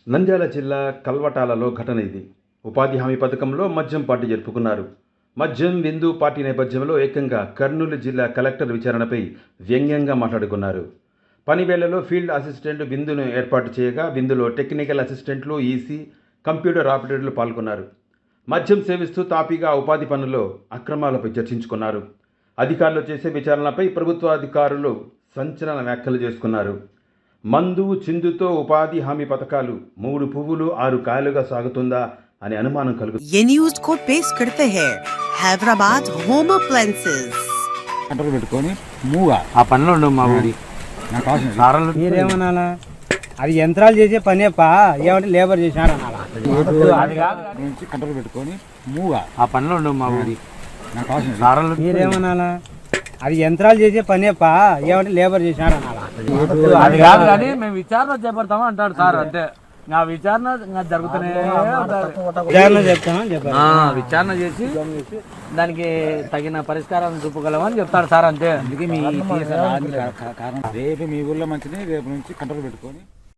నంద్యాల జిల్లా కల్వటాలలో ఘటన ఇది. ఉపాధి హామీ పథకంలో మద్యం పార్టీ జరుపుకున్నారు. మద్యం విందు పార్టీ నేపథ్యంలో ఏకంగా కర్నూలు జిల్లా కలెక్టర్ విచారణపై వ్యంగ్యంగా మాట్లాడుకున్నారు. పని వేళలో ఫీల్డ్ అసిస్టెంట్ విందును ఏర్పాటు చేయగా విందులో టెక్నికల్ అసిస్టెంట్లు, ఈసీ, కంప్యూటర్ ఆపరేటర్లు పాల్గొన్నారు. మద్యం సేవిస్తూ తాపీగా ఉపాధి పనుల్లో అక్రమాలపై చర్చించుకున్నారు. అధికారులు చేసే విచారణపై ప్రభుత్వ అధికారులు సంచలన వ్యాఖ్యలు చేసుకున్నారు. మందు చిందుతో ఉపాధి హామీ పథకాలు 3 పువ్వులు 6 కాయలుగా సాగుతుందా అనే అనుమానం కలుగుతుంది. ये न्यूज को पेश करते हैं हैदराबाद होम अप्लायंसेस। కంట్రోల్ పెట్టుకొని మూగా ఆ పనిలో ఉండవు మా ఊరి నాకు అవసరం సారాలు మీరేమనాలా? అది యంత్రాలు చేసే పనేపా, ఏమంటే లేబర్ చేసినాడు అనాలా? అది కాదు నుంచి కంట్రోల్ పెట్టుకొని మూగా ఆ పనిలో ఉండవు మా ఊరి నాకు అవసరం సారాలు మీరేమనాలా? అది యంత్రాలు చేసే పనేపా, ఏమంటే లేబర్ చేసినాడు అనాలా? అది కాదు కానీ మేము విచారణ చేపడతామా అంటాడు సార్. అంతే నా విచారణ ఇంకా జరుగుతూనే ఉంటది. విచారణ చెప్తామని చెప్పారు. విచారణ చేసి దానికి తగిన పరిష్కారం చూపగలమని చెప్తాడు సార్. అంతే అందుకే మీ కారణం రేపు మీ ఊర్లో మంచిది రేపు నుంచి కంట్రోల్ పెట్టుకొని